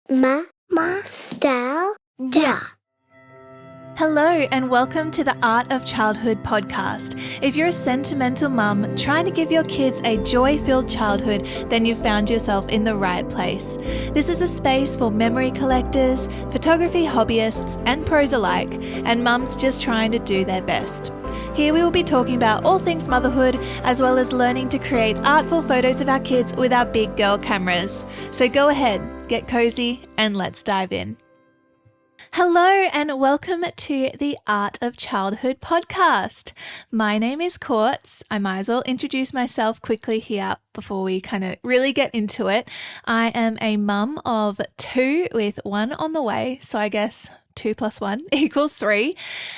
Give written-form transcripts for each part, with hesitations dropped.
Mamastalgia. Hello and welcome to the Art of Childhood podcast. If you're a sentimental mum trying to give your kids a joy-filled childhood, then you've found yourself in the right place. This is a space for memory collectors, photography hobbyists and pros alike, and mums just trying to do their best. Here we will be talking about all things motherhood, as well as learning to create artful photos of our kids with our big girl cameras. So go ahead, get cozy and let's dive in. Hello and welcome to the Art of Childhood podcast. My name is Courts. I might as well introduce myself quickly here before we kind of really get into it. I am a mum of 2 with 1 on the way, so I guess 2 + 1 = 3.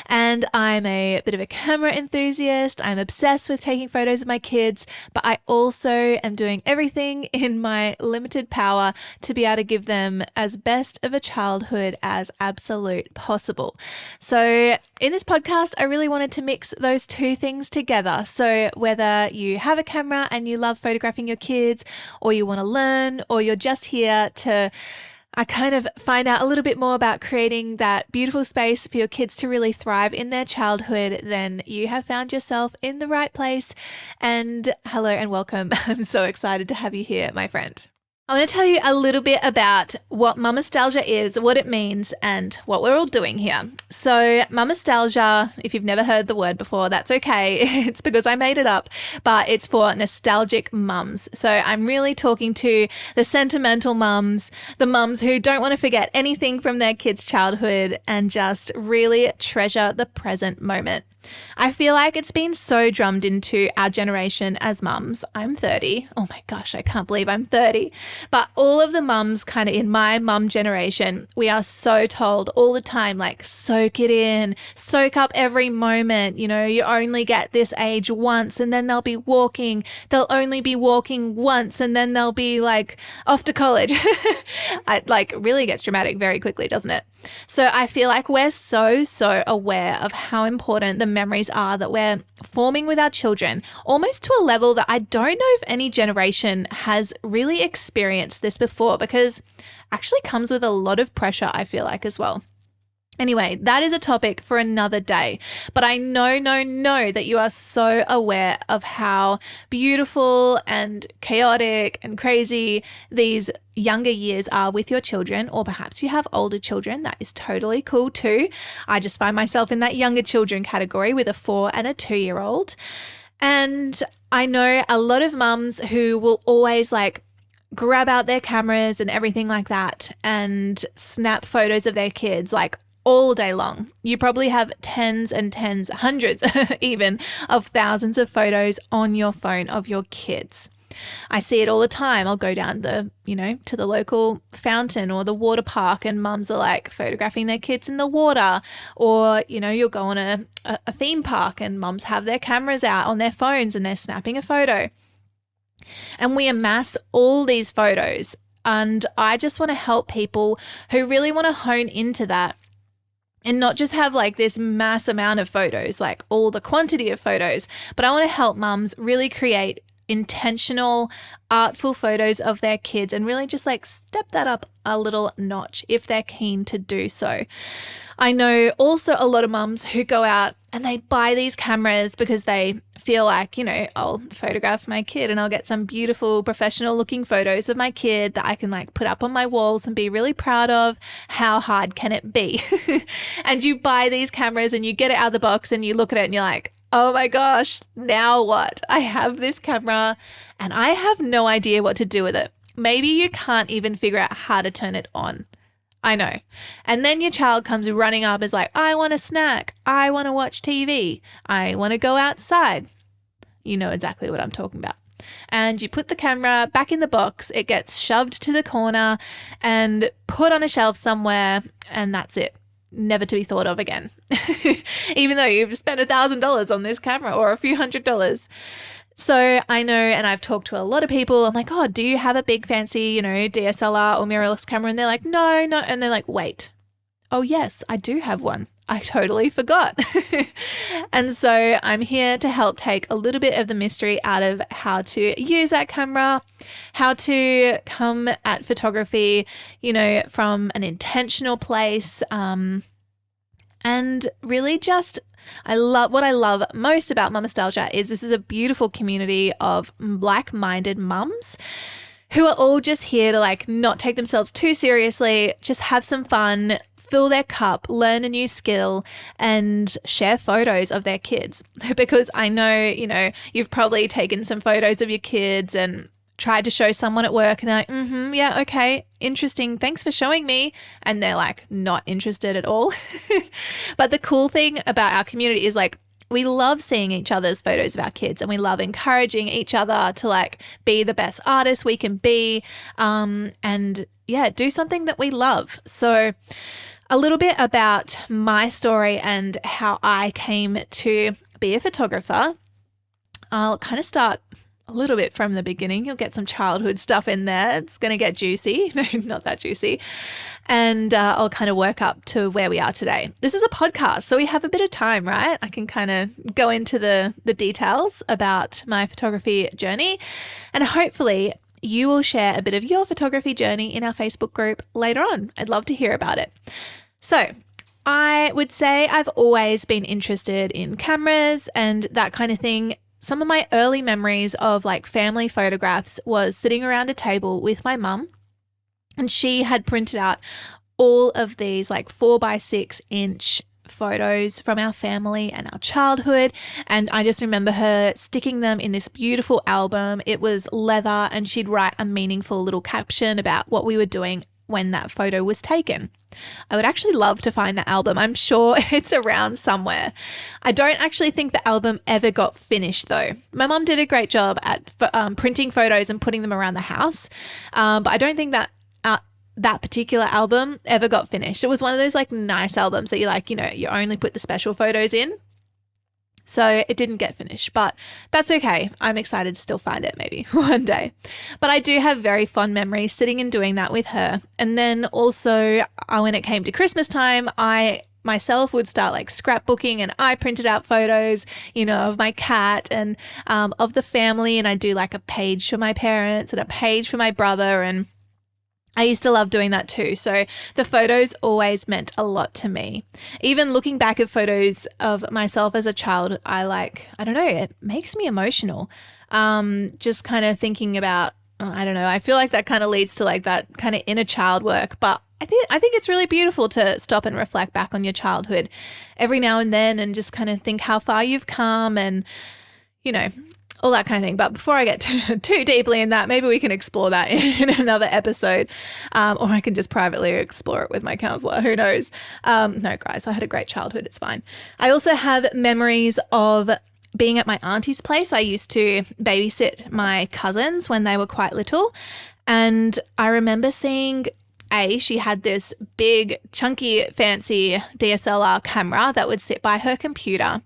And I'm a bit of a camera enthusiast. I'm obsessed with taking photos of my kids, but I also am doing everything in my limited power to be able to give them as best of a childhood as absolute possible. So in this podcast, I really wanted to mix those 2 things together. So whether you have a camera and you love photographing your kids, or you want to learn, or you're just here to kind of find out a little bit more about creating that beautiful space for your kids to really thrive in their childhood, then you have found yourself in the right place. And hello and welcome. I'm so excited to have you here, my friend. I want to tell you a little bit about what Mamastalgia is, what it means, and what we're all doing here. So Mamastalgia, if you've never heard the word before, that's okay. It's because I made it up, but it's for nostalgic mums. So I'm really talking to the sentimental mums, the mums who don't want to forget anything from their kids' childhood and just really treasure the present moment. I feel like it's been so drummed into our generation as mums. I'm 30. Oh my gosh, I can't believe I'm 30. But all of the mums kind of in my mum generation, we are so told all the time, like, soak it in, soak up every moment. You know, you only get this age once and then they'll be walking. They'll only be walking once and then they'll be like off to college. It really gets dramatic very quickly, doesn't it? So I feel like we're so aware of how important the memories are that we're forming with our children, almost to a level that I don't know if any generation has really experienced this before, because actually comes with a lot of pressure, I feel like, as well. Anyway, that is a topic for another day, but I know that you are so aware of how beautiful and chaotic and crazy these younger years are with your children, or perhaps you have older children. That is totally cool too. I just find myself in that younger children category with a 4 and a 2-year-old. And I know a lot of mums who will always grab out their cameras and everything like that and snap photos of their kids all day long. You probably have tens and tens, hundreds even of thousands of photos on your phone of your kids. I see it all the time. I'll go down to the local fountain or the water park, and mums are photographing their kids in the water. Or, you'll go on a theme park and mums have their cameras out on their phones and they're snapping a photo. And we amass all these photos. And I just want to help people who really want to hone into that and not just have this mass amount of photos, all the quantity of photos, but I want to help mums really create intentional, artful photos of their kids and really just step that up a little notch if they're keen to do so. I know also a lot of mums who go out and they buy these cameras because they feel I'll photograph my kid and I'll get some beautiful professional looking photos of my kid that I can put up on my walls and be really proud of. How hard can it be? And you buy these cameras and you get it out of the box and you look at it and you're like, oh my gosh, now what? I have this camera and I have no idea what to do with it. Maybe you can't even figure out how to turn it on. I know. And then your child comes running up, is like, I want a snack. I want to watch TV. I want to go outside. You know exactly what I'm talking about. And you put the camera back in the box. It gets shoved to the corner and put on a shelf somewhere, and that's it. Never to be thought of again. Even though you've spent $1,000 on this camera or a few $100s. So I know, and I've talked to a lot of people, I'm like, oh, do you have a big fancy, DSLR or mirrorless camera? And they're like, no. And they're like, wait, oh yes, I do have one. I totally forgot. And so I'm here to help take a little bit of the mystery out of how to use that camera, how to come at photography, from an intentional place. And really just, what I love most about Mamastalgia is this is a beautiful community of like-minded mums who are all just here to not take themselves too seriously, just have some fun, fill their cup, learn a new skill, and share photos of their kids. Because I know, you've probably taken some photos of your kids and tried to show someone at work and they're like, yeah, okay, interesting. Thanks for showing me. And they're not interested at all. But the cool thing about our community is we love seeing each other's photos of our kids and we love encouraging each other to be the best artists we can be. And yeah, do something that we love. So a little bit about my story and how I came to be a photographer. I'll kind of start a little bit from the beginning. You'll get some childhood stuff in there. It's going to get juicy. No, not that juicy. And I'll kind of work up to where we are today. This is a podcast, so we have a bit of time, right? I can kind of go into the details about my photography journey. And hopefully you will share a bit of your photography journey in our Facebook group later on. I'd love to hear about it. So I would say I've always been interested in cameras and that kind of thing. Some of my early memories of family photographs was sitting around a table with my mum, and she had printed out all of these 4x6-inch photos from our family and our childhood. And I just remember her sticking them in this beautiful album. It was leather, and she'd write a meaningful little caption about what we were doing when that photo was taken. I would actually love to find that album. I'm sure it's around somewhere. I don't actually think the album ever got finished though. My mum did a great job at printing photos and putting them around the house. But I don't think that that particular album ever got finished. It was one of those nice albums that you only put the special photos in. So it didn't get finished, but that's okay. I'm excited to still find it maybe one day. But I do have very fond memories sitting and doing that with her. And then also when it came to Christmas time, I myself would start scrapbooking, and I printed out photos, of my cat and of the family. And I do a page for my parents and a page for my brother, and I used to love doing that too. So the photos always meant a lot to me. Even looking back at photos of myself as a child, I don't know, it makes me emotional. Just kind of thinking about, I don't know, I feel that kind of leads to that kind of inner child work. But I think it's really beautiful to stop and reflect back on your childhood every now and then and just kind of think how far you've come and, all that kind of thing. But before I get too deeply in that, maybe we can explore that in another episode, or I can just privately explore it with my counselor. Who knows? No, guys, I had a great childhood. It's fine. I also have memories of being at my auntie's place. I used to babysit my cousins when they were quite little. And I remember seeing she had this big, chunky, fancy DSLR camera that would sit by her computer.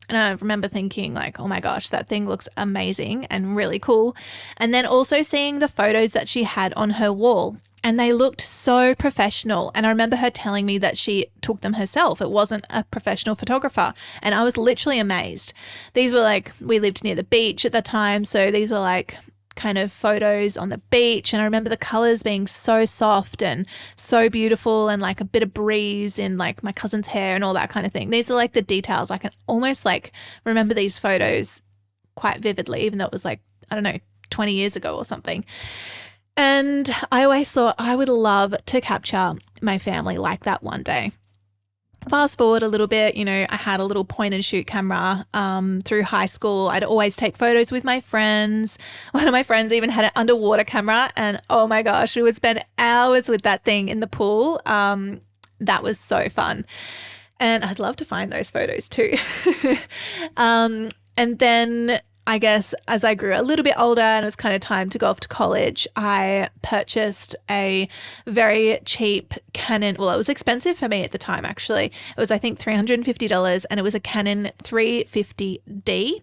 And I remember thinking oh my gosh, that thing looks amazing and really cool. And then also seeing the photos that she had on her wall, and they looked so professional. And I remember her telling me that she took them herself. It wasn't a professional photographer. And I was literally amazed. These were we lived near the beach at the time. So these were kind of photos on the beach. And I remember the colors being so soft and so beautiful, and a bit of breeze in my cousin's hair and all that kind of thing. These are the details. I can almost remember these photos quite vividly, even though it was I don't know, 20 years ago or something. And I always thought I would love to capture my family like that one day. Fast forward a little bit, I had a little point and shoot camera through high school. I'd always take photos with my friends. One of my friends even had an underwater camera, and oh my gosh, we would spend hours with that thing in the pool. That was so fun. And I'd love to find those photos too. And then I guess as I grew a little bit older and it was kind of time to go off to college, I purchased a very cheap Canon. Well, it was expensive for me at the time, actually. It was, I think, $350, and it was a Canon 350D.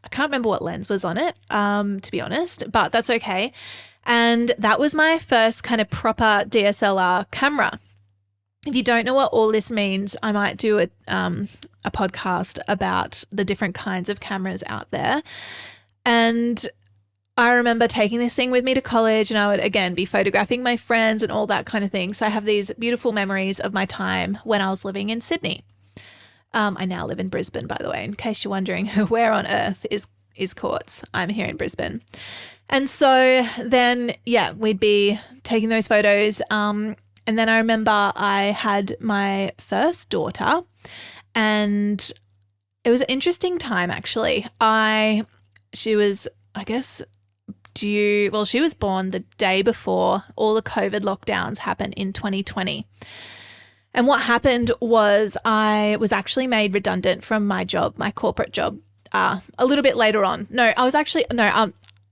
I can't remember what lens was on it, to be honest, but that's okay. And that was my first kind of proper DSLR camera. if you don't know what all this means, I might do a podcast about the different kinds of cameras out there. And I remember taking this thing with me to college, and I would, again, be photographing my friends and all that kind of thing. So I have these beautiful memories of my time when I was living in Sydney. I now live in Brisbane, by the way, in case you're wondering where on earth is Courts. I'm here in Brisbane. And so then, yeah, we'd be taking those photos. And then I remember I had my first daughter, and it was an interesting time, actually. She was born the day before all the COVID lockdowns happened in 2020. And what happened was I was actually made redundant from my job, my corporate job, a little bit later on.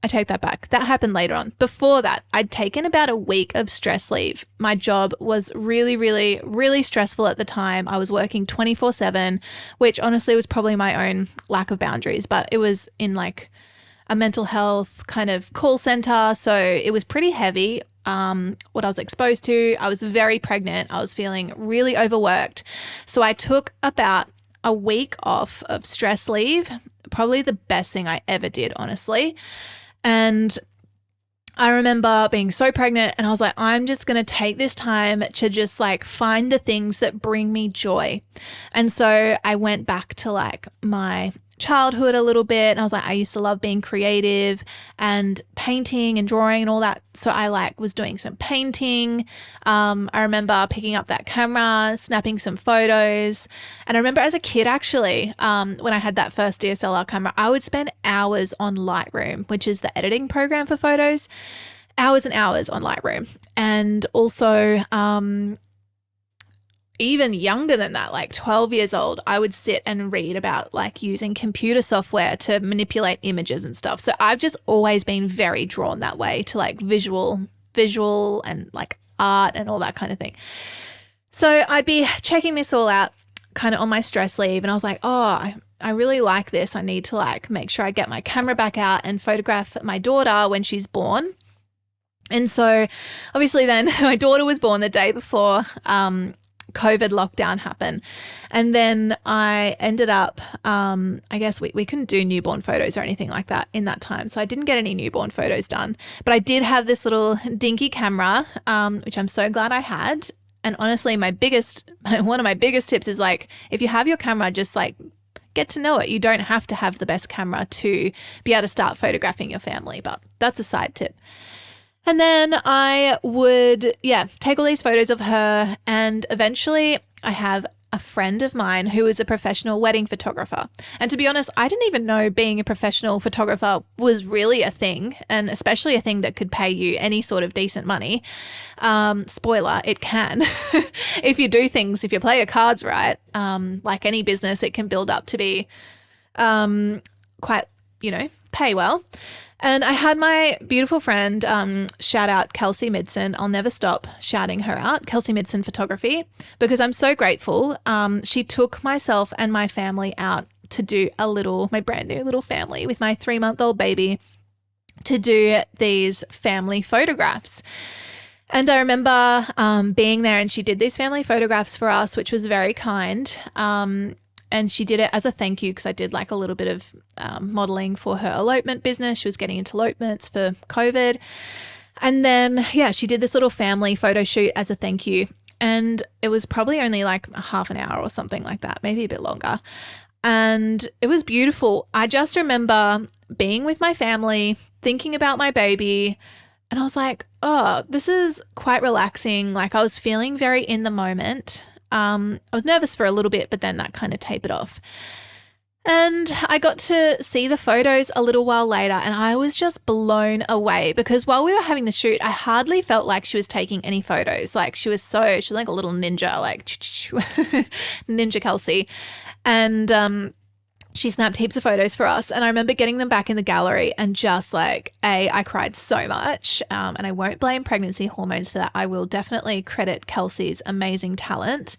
I take that back. That happened later on. Before that, I'd taken about a week of stress leave. My job was really, really, really stressful at the time. I was working 24/7, which honestly was probably my own lack of boundaries, but it was in like a mental health kind of call center. So it was pretty heavy. What I was exposed to. I was very pregnant. I was feeling really overworked. So I took about a week off of stress leave, probably the best thing I ever did, honestly. And I remember being so pregnant, and I was like, I'm just going to take this time to just like find the things that bring me joy. And so I went back to like my childhood a little bit, and I was like, I used to love being creative and painting and drawing and all that. So I like was doing some painting. I remember picking up that camera, snapping some photos. And I remember as a kid, actually, when I had that first DSLR camera, I would spend hours on Lightroom, which is the editing program for photos, hours and hours on Lightroom. And also, even younger than that, like 12 years old, I would sit and read about like using computer software to manipulate images and stuff. So I've just always been very drawn that way to like visual and like art and all that kind of thing. So I'd be checking this all out kind of on my stress leave, and I was like, oh, I really like this. I need to like make sure I get my camera back out and photograph my daughter when she's born. And so obviously then my daughter was born the day before COVID lockdown happened. And then I ended up, I guess we couldn't do newborn photos or anything like that in that time. So I didn't get any newborn photos done, but I did have this little dinky camera, which I'm so glad I had. And honestly, one of my biggest tips is like, if you have your camera, just like get to know it. You don't have to have the best camera to be able to start photographing your family, but that's a side tip. And then I would, take all these photos of her, and eventually I have a friend of mine who is a professional wedding photographer. And to be honest, I didn't even know being a professional photographer was really a thing, and especially a thing that could pay you any sort of decent money. Spoiler, it can. If you play your cards right, like any business, it can build up to be quite, pay well. And I had my beautiful friend, shout out Kelsey Midson. I'll never stop shouting her out, Kelsey Midson Photography, because I'm so grateful. She took myself and my family out to do my brand new little family with my 3-month-old baby, to do these family photographs. And I remember being there, and she did these family photographs for us, which was very kind. And she did it as a thank you, because I did like a little bit of modeling for her elopement business. She was getting into elopements for COVID. And then, she did this little family photo shoot as a thank you. And it was probably only like a half an hour or something like that, maybe a bit longer. And it was beautiful. I just remember being with my family, thinking about my baby, and I was like, oh, this is quite relaxing. Like I was feeling very in the moment. I was nervous for a little bit, but then that kind of tapered off. And I got to see the photos a little while later, and I was just blown away, because while we were having the shoot, I hardly felt like she was taking any photos. Like she's like a little ninja, like Ninja Kelsey. And she snapped heaps of photos for us. And I remember getting them back in the gallery, and just like, I cried so much. And I won't blame pregnancy hormones for that. I will definitely credit Kelsey's amazing talent.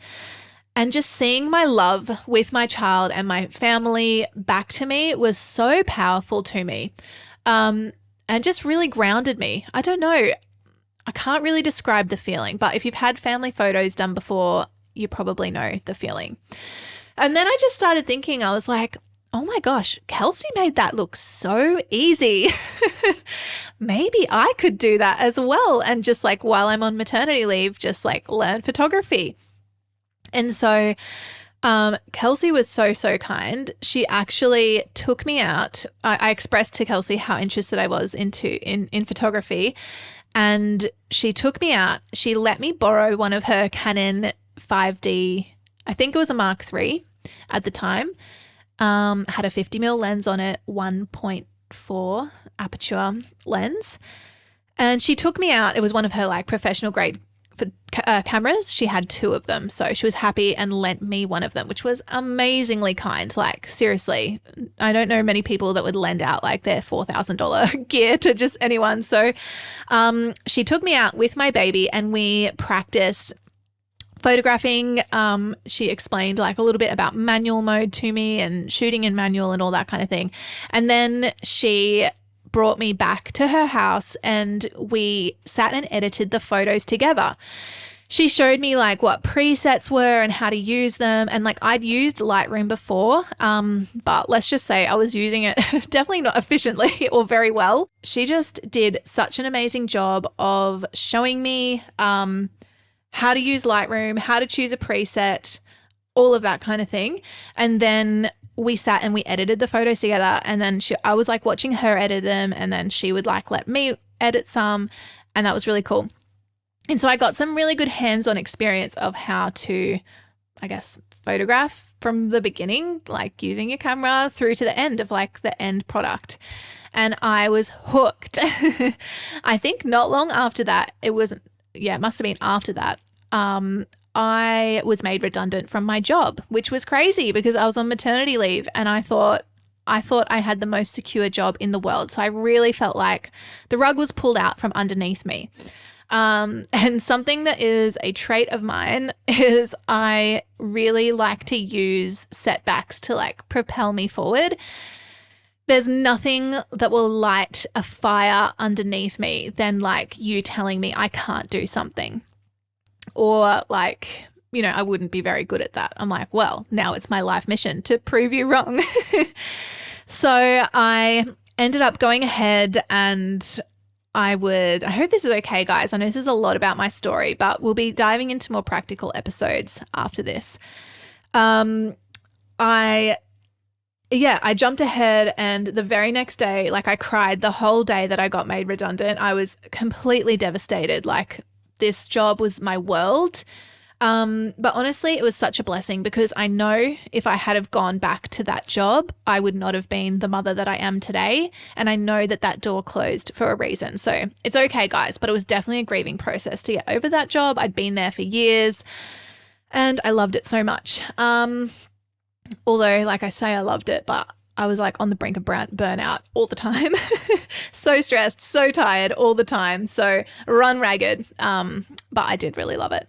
And just seeing my love with my child and my family back to me was so powerful to me, and just really grounded me. I don't know. I can't really describe the feeling, but if you've had family photos done before, you probably know the feeling. And then I just started thinking, I was like, oh my gosh, Kelsey made that look so easy. Maybe I could do that as well. And just like while I'm on maternity leave, just like learn photography. And so Kelsey was so kind. She actually took me out. I expressed to Kelsey how interested I was in photography. And she took me out. She let me borrow one of her Canon 5D, I think it was a Mark III at the time. Had a 50mm lens on it, 1.4 aperture lens. And she took me out. It was one of her like professional grade cameras. She had 2 of them. So she was happy and lent me one of them, which was amazingly kind. Like seriously, I don't know many people that would lend out like their $4,000 gear to just anyone. So she took me out with my baby and we practiced photographing. She explained like a little bit about manual mode to me and shooting in manual and all that kind of thing. And then she brought me back to her house and we sat and edited the photos together. She showed me like what presets were and how to use them. And like I'd used Lightroom before, but let's just say I was using it definitely not efficiently or very well. She just did such an amazing job of showing me how to use Lightroom, how to choose a preset, all of that kind of thing. And then we sat and we edited the photos together. And then I was like watching her edit them and then she would like let me edit some. And that was really cool. And so I got some really good hands-on experience of how to, I guess, photograph from the beginning, like using your camera through to the end of like the end product. And I was hooked. I think not long after that, it must have been after that. I was made redundant from my job, which was crazy because I was on maternity leave and I thought I had the most secure job in the world. So I really felt like the rug was pulled out from underneath me. And something that is a trait of mine is I really like to use setbacks to like propel me forward. There's nothing that will light a fire underneath me than like you telling me I can't do something. Or like, you know, I wouldn't be very good at that. I'm like, well, now it's my life mission to prove you wrong. So I ended up going ahead and I hope this is okay, guys. I know this is a lot about my story, but we'll be diving into more practical episodes after this. I jumped ahead and the very next day, like I cried the whole day that I got made redundant. I was completely devastated. Like this job was my world. But honestly, it was such a blessing because I know if I had have gone back to that job, I would not have been the mother that I am today. And I know that that door closed for a reason. So it's okay, guys, but it was definitely a grieving process to get over that job. I'd been there for years and I loved it so much. Although, like I say, I loved it, but I was like on the brink of burnout all the time. So stressed, so tired all the time. So run ragged. But I did really love it.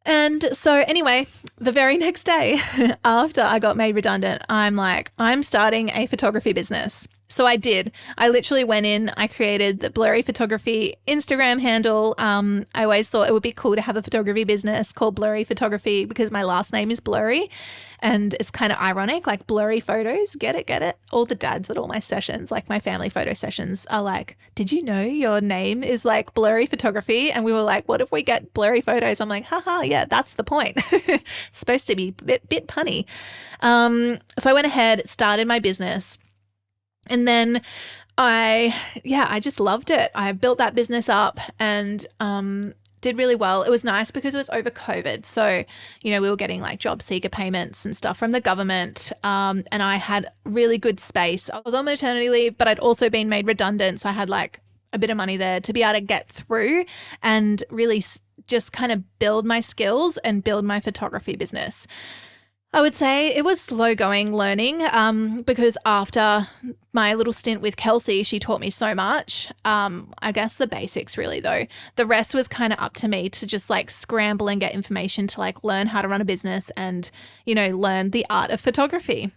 And so anyway, the very next day after I got made redundant, I'm like, I'm starting a photography business. So I did. I literally went in, I created the Blury Photography Instagram handle. I always thought it would be cool to have a photography business called Blury Photography because my last name is Blury and it's kind of ironic, like blurry photos. Get it? All the dads at all my sessions, like my family photo sessions are like, did you know your name is like Blury Photography? And we were like, what if we get blurry photos? I'm like, haha, yeah, that's the point. It's supposed to be a bit punny. So I went ahead, started my business. And then I just loved it. I built that business up and did really well. It was nice because it was over COVID. So, you know, we were getting like job seeker payments and stuff from the government. And I had really good space. I was on maternity leave, but I'd also been made redundant. So I had like a bit of money there to be able to get through and really just kind of build my skills and build my photography business. I would say it was slow going learning because after my little stint with Kelsey, she taught me so much. I guess the basics really though. The rest was kind of up to me to just like scramble and get information to like learn how to run a business and, you know, learn the art of photography,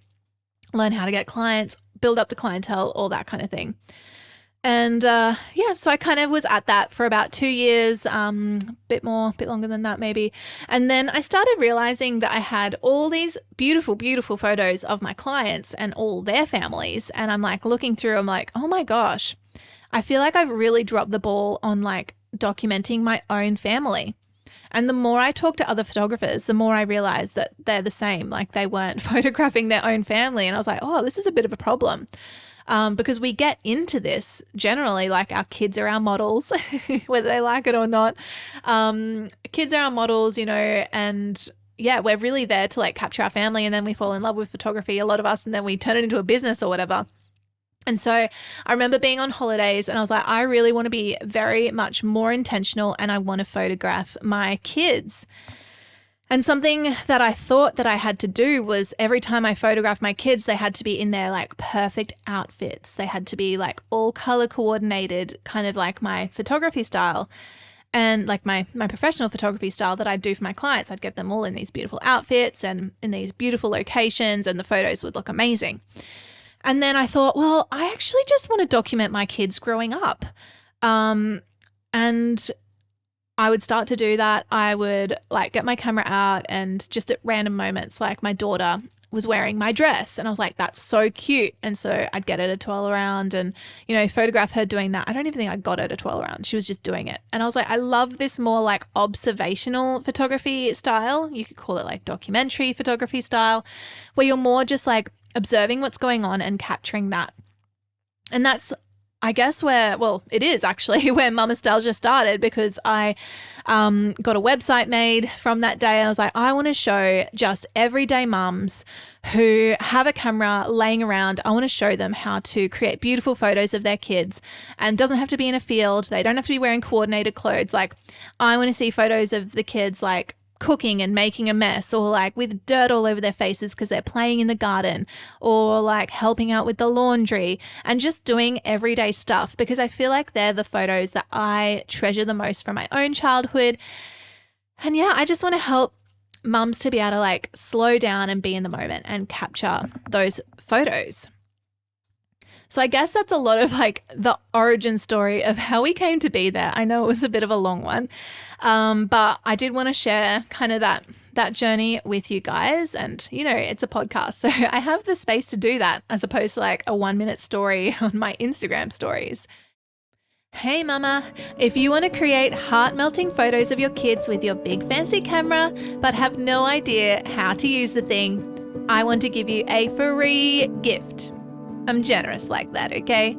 learn how to get clients, build up the clientele, all that kind of thing. And so I kind of was at that for about 2 years, bit longer than that maybe. And then I started realizing that I had all these beautiful, beautiful photos of my clients and all their families. And I'm like looking through, I'm like, oh my gosh, I feel like I've really dropped the ball on like documenting my own family. And the more I talked to other photographers, the more I realized that they're the same, like they weren't photographing their own family. And I was like, oh, this is a bit of a problem. Because we get into this generally like our kids are our models, whether they like it or not. Kids are our models, and yeah, we're really there to like capture our family, and then we fall in love with photography, a lot of us, and then we turn it into a business or whatever. And so I remember being on holidays and I was like, I really want to be very much more intentional and I want to photograph my kids. And something that I thought that I had to do was every time I photographed my kids, they had to be in their like perfect outfits. They had to be like all color coordinated, kind of like my photography style and like my professional photography style that I'd do for my clients. I'd get them all in these beautiful outfits and in these beautiful locations, and the photos would look amazing. And then I thought, well, I actually just want to document my kids growing up. And I would start to do that. I would like get my camera out and just at random moments, like my daughter was wearing my dress and I was like, that's so cute. And so I'd get her to twirl around and, photograph her doing that. I don't even think I got her to twirl around. She was just doing it. And I was like, I love this more like observational photography style. You could call it like documentary photography style, where you're more just like observing what's going on and capturing that. And that's, I guess, it is actually where Mamastalgia started, because I got a website made from that day. I was like, I want to show just everyday mums who have a camera laying around. I want to show them how to create beautiful photos of their kids, and it doesn't have to be in a field. They don't have to be wearing coordinated clothes. Like, I want to see photos of the kids like cooking and making a mess, or like with dirt all over their faces because they're playing in the garden, or like helping out with the laundry and just doing everyday stuff, because I feel like they're the photos that I treasure the most from my own childhood. And yeah, I just want to help mums to be able to like slow down and be in the moment and capture those photos. So I guess that's a lot of like the origin story of how we came to be there. I know it was a bit of a long one, but I did want to share kind of that journey with you guys. And, it's a podcast, so I have the space to do that as opposed to like a 1-minute story on my Instagram stories. Hey mama, if you want to create heart-melting photos of your kids with your big fancy camera, but have no idea how to use the thing, I want to give you a free gift. I'm generous like that, okay?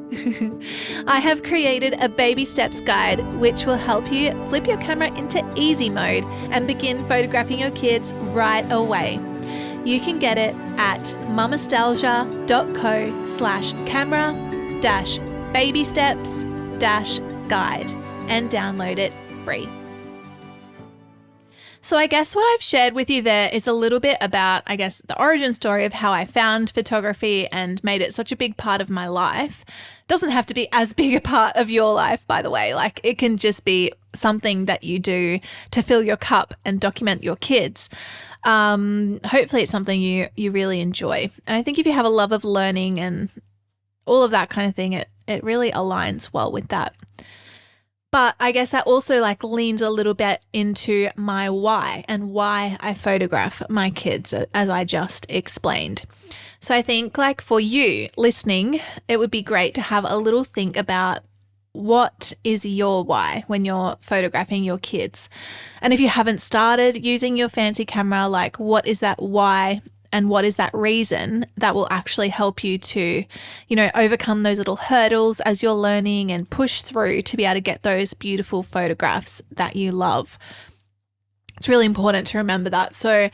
I have created a baby steps guide which will help you flip your camera into easy mode and begin photographing your kids right away. You can get it at mamastalgia.co/camera-babysteps-guide and download it free. So I guess what I've shared with you there is a little bit about, I guess, the origin story of how I found photography and made it such a big part of my life. It doesn't have to be as big a part of your life, by the way. Like, it can just be something that you do to fill your cup and document your kids. Hopefully it's something you really enjoy. And I think if you have a love of learning and all of that kind of thing, it really aligns well with that. But I guess that also like leans a little bit into my why and why I photograph my kids, as I just explained. So I think like for you listening, it would be great to have a little think about what is your why when you're photographing your kids. And if you haven't started using your fancy camera, like what is that why? And what is that reason that will actually help you to, overcome those little hurdles as you're learning and push through to be able to get those beautiful photographs that you love. It's really important to remember that. So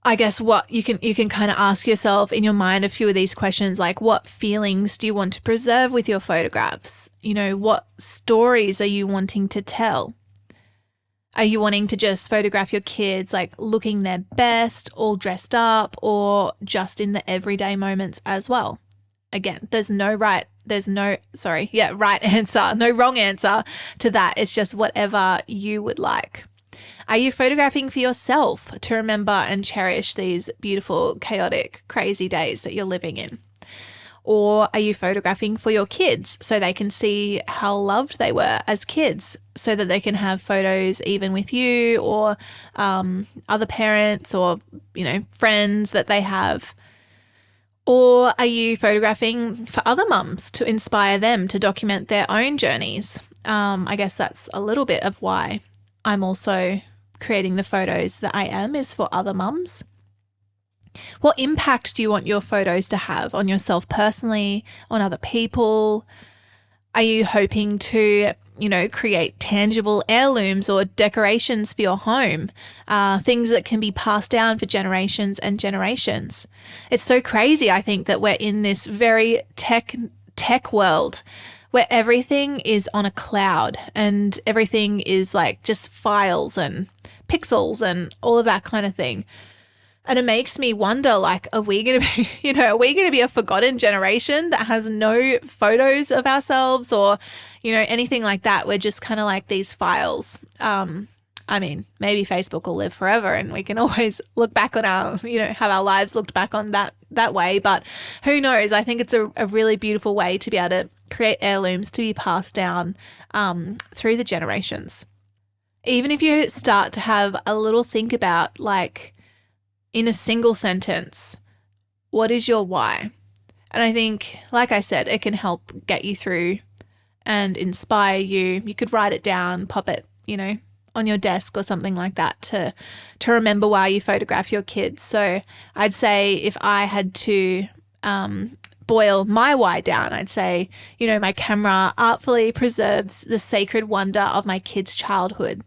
I guess what you can kind of ask yourself in your mind a few of these questions, like what feelings do you want to preserve with your photographs? What stories are you wanting to tell? Are you wanting to just photograph your kids like looking their best, all dressed up, or just in the everyday moments as well? Again, there's no right answer, no wrong answer to that. It's just whatever you would like. Are you photographing for yourself to remember and cherish these beautiful, chaotic, crazy days that you're living in? Or are you photographing for your kids so they can see how loved they were as kids, so that they can have photos even with you or other parents or, friends that they have? Or are you photographing for other mums to inspire them to document their own journeys? I guess that's a little bit of why I'm also creating the photos that I am, is for other mums. What impact do you want your photos to have on yourself personally, on other people? Are you hoping to, create tangible heirlooms or decorations for your home, things that can be passed down for generations and generations? It's so crazy, I think, that we're in this very tech world where everything is on a cloud and everything is like just files and pixels and all of that kind of thing. And it makes me wonder, like, are we going to be a forgotten generation that has no photos of ourselves or, anything like that? We're just kind of like these files. Maybe Facebook will live forever and we can always look back on our, have our lives looked back on that way. But who knows? I think it's a really beautiful way to be able to create heirlooms to be passed down through the generations. Even if you start to have a little think about, like, in a single sentence, what is your why? And I think, like I said, it can help get you through and inspire you. You could write it down, pop it, on your desk or something like that to remember why you photograph your kids. So I'd say if I had to boil my why down, I'd say, my camera artfully preserves the sacred wonder of my kids' childhood.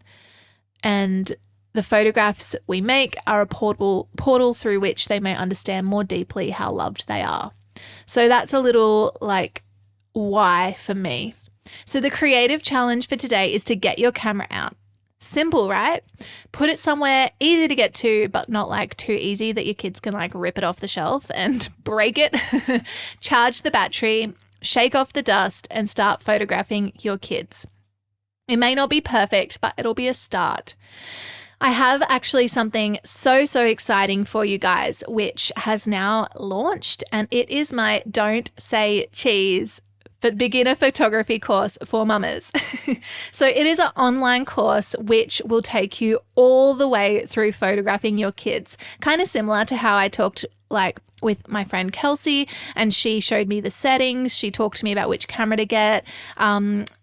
And the photographs we make are a portal through which they may understand more deeply how loved they are. So that's a little like why for me. So the creative challenge for today is to get your camera out. Simple, right? Put it somewhere easy to get to, but not like too easy that your kids can like rip it off the shelf and break it. Charge the battery, shake off the dust, and start photographing your kids. It may not be perfect, but it'll be a start. I have actually something so exciting for you guys, which has now launched, and it is my Don't Say Cheese beginner photography course for mamas. So it is an online course which will take you all the way through photographing your kids, kind of similar to how I talked like with my friend Kelsey, and she showed me the settings. She talked to me about which camera to get.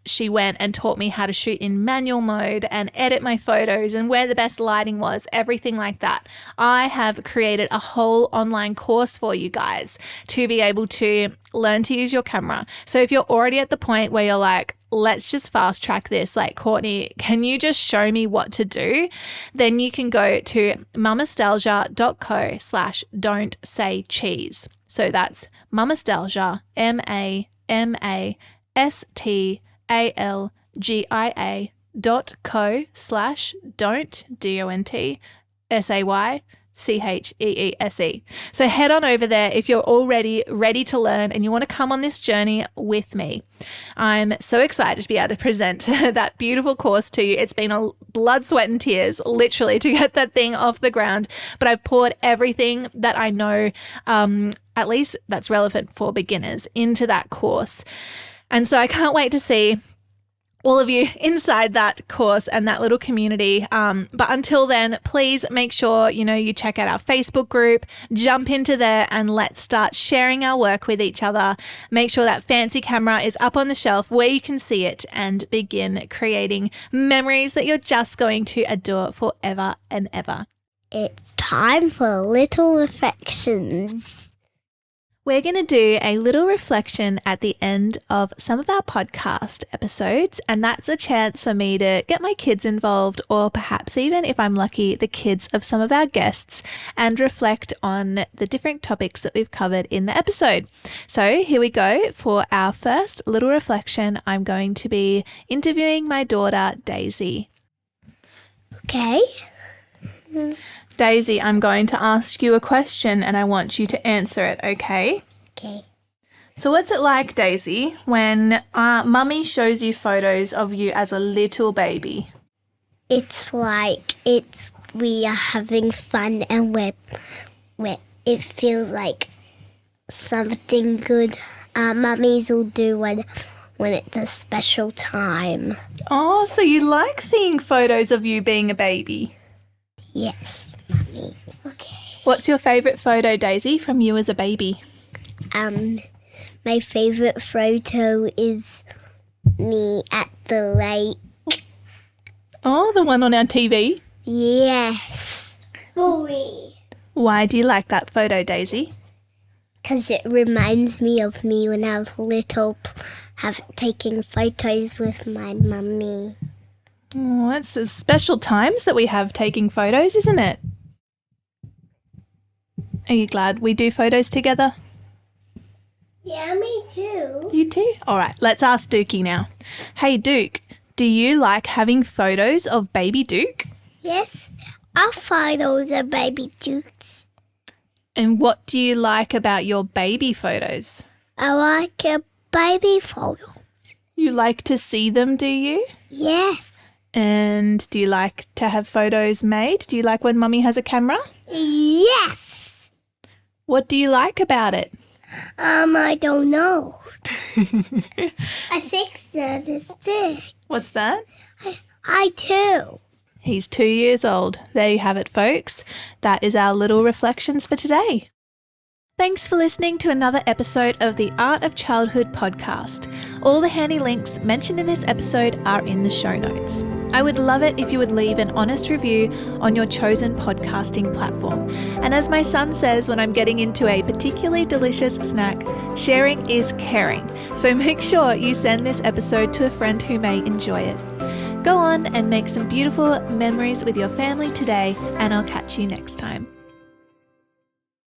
She went and taught me how to shoot in manual mode and edit my photos and where the best lighting was, everything like that. I have created a whole online course for you guys to be able to learn to use your camera. So if you're already at the point where you're like, let's just fast track this, like, Courtney, can you just show me what to do? Then you can go to mamastalgia.co/don't say cheese. So that's Mamastalgia, mamastalgia.co/don't, DONTSAYCHEESE. So head on over there if you're already ready to learn and you want to come on this journey with me. I'm so excited to be able to present that beautiful course to you. It's been a blood, sweat and tears, literally, to get that thing off the ground. But I've poured everything that I know, at least that's relevant for beginners, into that course. And so I can't wait to see all of you inside that course and that little community. But until then, please make sure, you check out our Facebook group, jump into there and let's start sharing our work with each other. Make sure that fancy camera is up on the shelf where you can see it and begin creating memories that you're just going to adore forever and ever. It's time for little reflections. We're going to do a little reflection at the end of some of our podcast episodes, and that's a chance for me to get my kids involved, or perhaps even, if I'm lucky, the kids of some of our guests, and reflect on the different topics that we've covered in the episode. So here we go. For our first little reflection, I'm going to be interviewing my daughter, Daisy. Okay. Daisy, I'm going to ask you a question and I want you to answer it, okay? Okay. So what's it like, Daisy, when Mummy shows you photos of you as a little baby? It's like we are having fun and it feels like something good mummies will do when it's a special time. Oh, so you like seeing photos of you being a baby? Yes, mummy. Okay. What's your favourite photo, Daisy, from you as a baby? My favourite photo is me at the lake. Oh, the one on our TV? Yes. Blury. Why do you like that photo, Daisy? Because it reminds me of me when I was little, taking photos with my mummy. Oh, it's the special times that we have taking photos, isn't it? Are you glad we do photos together? Yeah, me too. You too? All right, let's ask Dookie now. Hey, Duke, do you like having photos of baby Duke? Yes, our photos are baby Dukes. And what do you like about your baby photos? I like a baby photos. You like to see them, do you? Yes. And do you like to have photos made? Do you like when Mummy has a camera? Yes. What do you like about it? I don't know. I think that is it. What's that? I too. He's 2 years old. There you have it, folks. That is our little reflections for today. Thanks for listening to another episode of the Art of Childhood podcast. All the handy links mentioned in this episode are in the show notes. I would love it if you would leave an honest review on your chosen podcasting platform. And as my son says when I'm getting into a particularly delicious snack, sharing is caring. So make sure you send this episode to a friend who may enjoy it. Go on and make some beautiful memories with your family today, and I'll catch you next time.